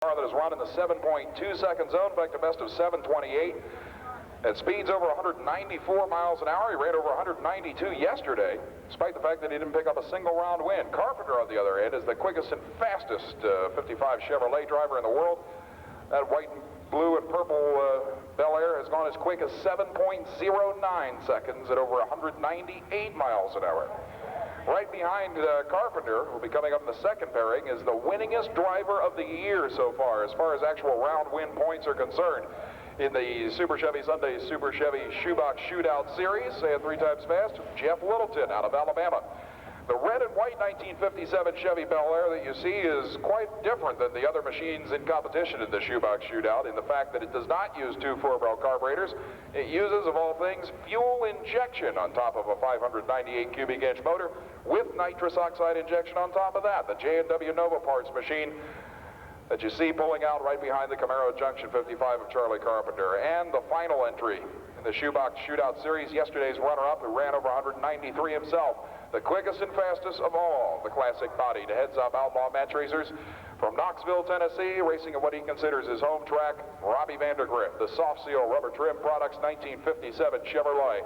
Car that is run in the 7.2 second zone, in fact, a best of 7:28. At speeds over 194 miles an hour. He ran over 192 yesterday, despite the fact that he didn't pick up a single round win. Carpenter, on the other hand, is the quickest and fastest 55 Chevrolet driver in the world. That white and blue and purple Bel Air has gone as quick as 7.09 seconds at over 198 miles an hour. Right behind Carpenter, who will be coming up in the second pairing, is the winningest driver of the year so far as actual round win points are concerned. In the Super Chevy Sunday Super Chevy Shoebox Shootout Series, say it 3 times fast, Jeff Littleton out of Alabama. The red and white 1957 Chevy Bel Air that you see is quite different than the other machines in competition in the Shoebox Shootout in the fact that it does not use 2 4-barrel carburetors. It uses, of all things, fuel injection on top of a 598 cubic inch motor with nitrous oxide injection on top of that. The J&W Nova Parts machine that you see pulling out right behind the Camaro Junction 55 of Charlie Carpenter. And the final entry in the Shoebox Shootout Series, yesterday's runner-up, who ran over 193 himself. The quickest and fastest of all the classic bodied heads-up outlaw match racers from Knoxville, Tennessee, racing at what he considers his home track, Robbie Vandergrift, the Soft Seal Rubber Trim Products 1957 Chevrolet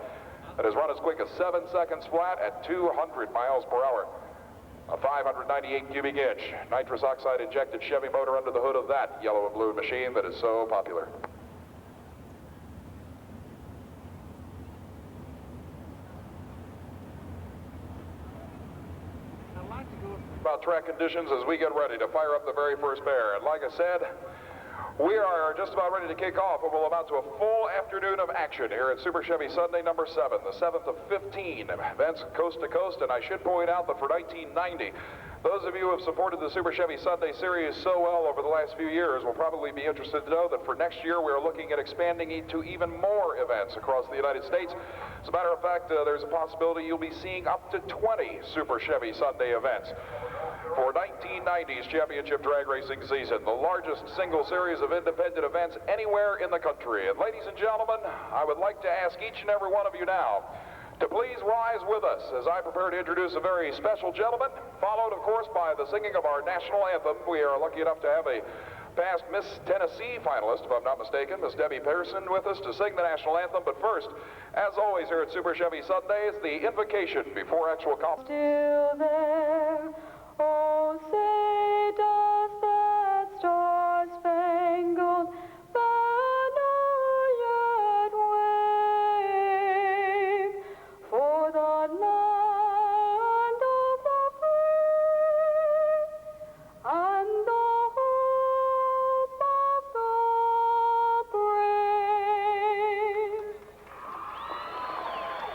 that has run as quick as 7 seconds flat at 200 miles per hour. A 598 cubic inch nitrous oxide injected Chevy motor under the hood of that yellow and blue machine that is so popular. About track conditions as we get ready to fire up the very first pair. And like I said, we are just about ready to kick off what will amount to a full afternoon of action here at Super Chevy Sunday number 7, the 7th of 15 events coast to coast. And I should point out that for 1990, those of you who have supported the Super Chevy Sunday Series so well over the last few years will probably be interested to know that for next year we are looking at expanding it to even more events across the United States. As a matter of fact, there's a possibility you'll be seeing up to 20 Super Chevy Sunday events for 1990's championship drag racing season, the largest single series of independent events anywhere in the country. And ladies and gentlemen, I would like to ask each and every one of you now to please rise with us as I prepare to introduce a very special gentleman, followed, of course, by the singing of our national anthem. We are lucky enough to have a past Miss Tennessee finalist, if I'm not mistaken, Miss Debbie Pearson, with us to sing the national anthem. But first, as always here at Super Chevy Sundays, the invocation before actual competition. Still there, oh, say does that star-spangled banner yet wave for the land of the free and the hope of the brave?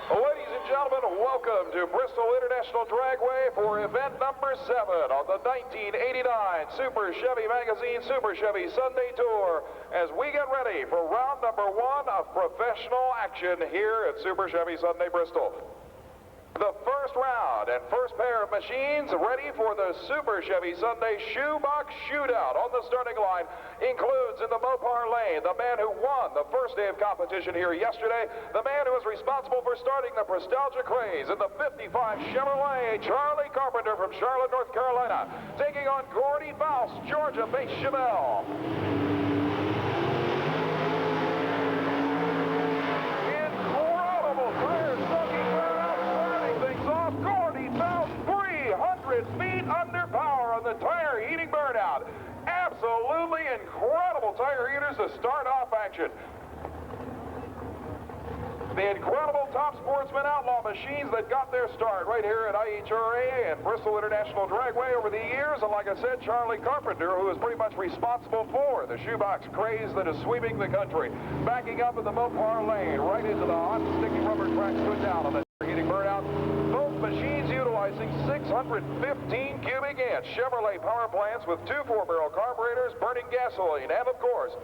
Ladies and gentlemen, welcome to Bristol International Dragway for event number 7 on the 1989 Super Chevy Magazine Super Chevy Sunday Tour as we get ready for round number 1 of professional action here at Super Chevy Sunday Bristol. The first round and first pair of machines ready for the Super Chevy Sunday Shoebox Shootout on the starting line includes in the Mopar lane the man who won the first day of competition here yesterday, the man who is responsible for starting the nostalgia craze in the 55 Chevrolet, Charlie Carpenter from Charlotte, North Carolina, taking on Gordy Foust, Georgia-based Chevelle. Incredible tires soaking out, starting things off. Gordy Foust 300 feet under power on the tire heating burnout. Absolutely incredible tire heaters to start off action. The incredible Top Sportsman Outlaw machines that got their start right here at IHRA and Bristol International Dragway over the years. And like I said, Charlie Carpenter, who is pretty much responsible for the shoebox craze that is sweeping the country, backing up in the Mopar lane right into the hot sticky rubber track stood down on the heating burnout. Both machines utilizing 615 cubic inch Chevrolet power plants with 2 4-barrel carburetors burning gasoline, and of course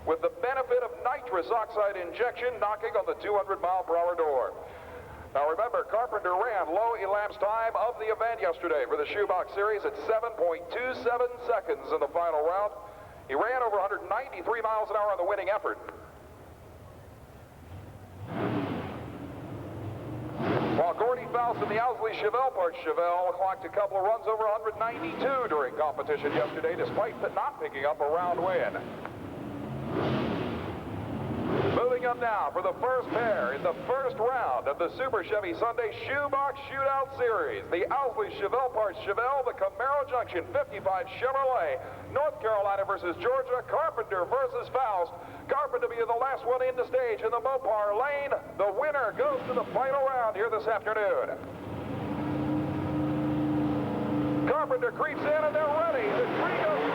with the benefit of nitrous oxide injection knocking on the 200-mile-per-hour door. Now remember, Carpenter ran low elapsed time of the event yesterday for the Shoebox Series at 7.27 seconds in the final round. He ran over 193 miles an hour on the winning effort. While Gordy Foust in the Owsley Chevelle parts Chevelle clocked a couple of runs over 192 during competition yesterday, despite not picking up a round win. Moving up now for the first pair in the first round of the Super Chevy Sunday Shoebox Shootout Series. The Owsley Chevelle parts Chevelle, the Camaro Junction 55 Chevrolet, North Carolina versus Georgia, Carpenter versus Foust. Carpenter being the last one in the stage in the Mopar lane. The winner goes to the final round here this afternoon. Carpenter creeps in and they're ready. The trio of the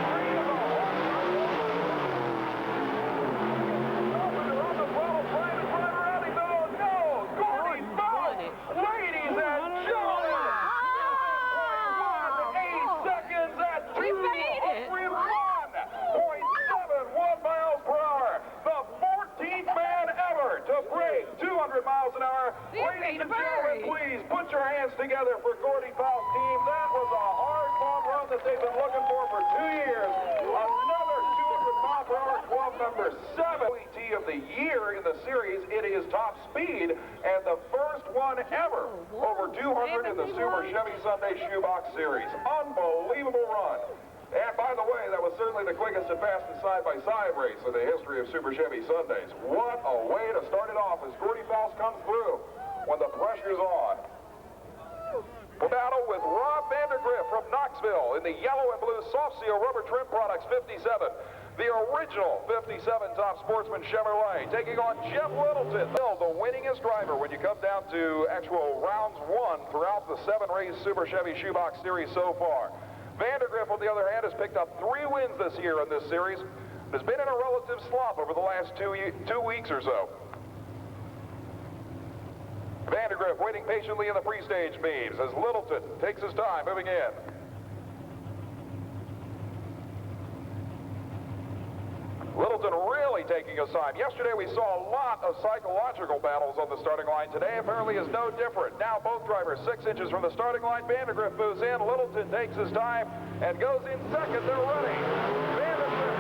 Carpenter on the ball, trying to drive around. He goes, no! Gordy Foust! Ladies and gentlemen! 8 seconds at 201.71 miles per hour. The 14th man ever to break 200 miles an hour. Ladies and gentlemen, please put your hands together for Gordy Foust team. That was a hard-fought run that they've been looking for 2 years. Another 200-mile-per-hour club number 7 of the year in the series. It is top speed and the first one ever over 200 in the Super Chevy Sunday Shoebox Series. Unbelievable run. And by the way, that was certainly the quickest and fastest side-by-side race in the history of Super Chevy Sundays. What a way to start it off as Gordy Foust comes through when the pressure's on. Battle with Rob Vandergrift from Knoxville in the yellow and blue soft seal rubber trim products 57. The original 57 Top Sportsman Chevrolet taking on Jeff Littleton, the winningest driver when you come down to actual rounds won throughout the 7-race Super Chevy Shoebox Series so far. Vandergrift, on the other hand, has picked up 3 wins this year in this series. Has been in a relative slump over the last 2 weeks or so. Vandergrift waiting patiently in the pre-stage beams as Littleton takes his time moving in. Littleton really taking his time. Yesterday we saw a lot of psychological battles on the starting line. Today apparently is no different. Now both drivers 6 inches from the starting line. Vandergrift moves in. Littleton takes his time and goes in second. They're ready. Vandergrift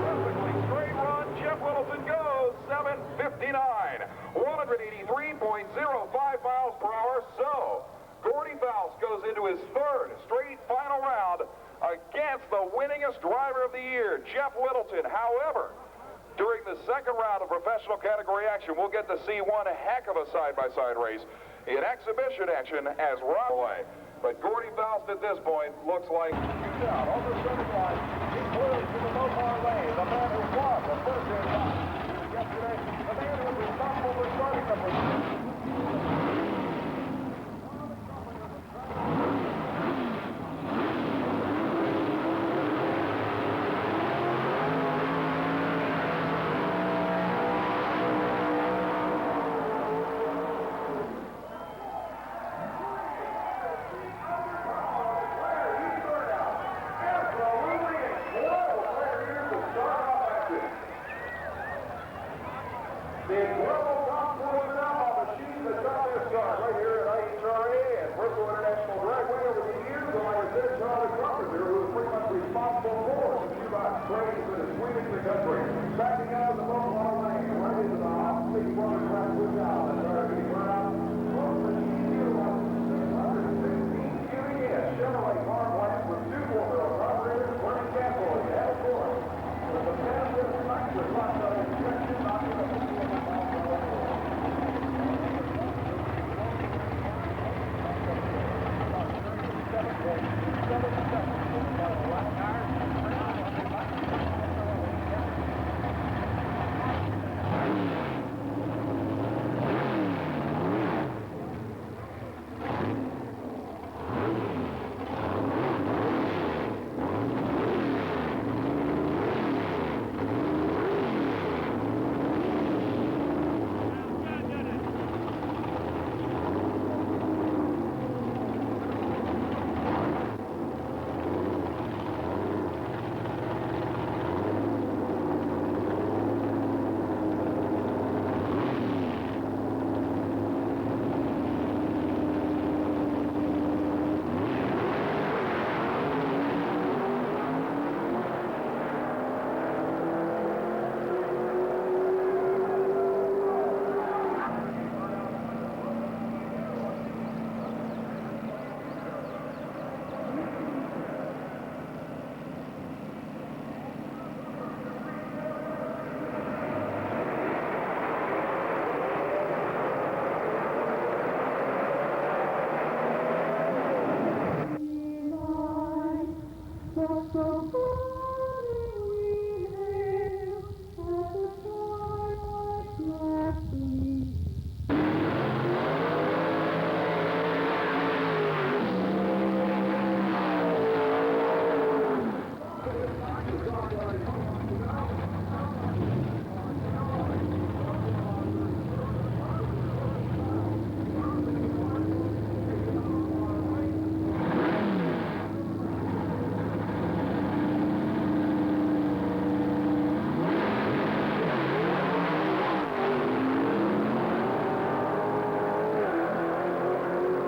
perfectly straight run. Jeff Littleton goes 7:59, 183.05 miles per hour. So Gordy Foust goes into his third straight final round against the winningest driver of the year, Jeff Littleton. However, during the second round of professional category action, we'll get to see one heck of a side-by-side race in exhibition action as Rob away. But Gordy Foust at this point looks like he's out on the starting line. He clears to the Mopar lane. The man who won the first in yesterday, the man who was responsible for starting number 6. The incredible top quarter now on the sheet that got this car right here at IHRA and Bristol International Dragway over the years. And like I said, Charlie Carpenter, who was pretty much responsible for the shoebox training for the Swedish country. Back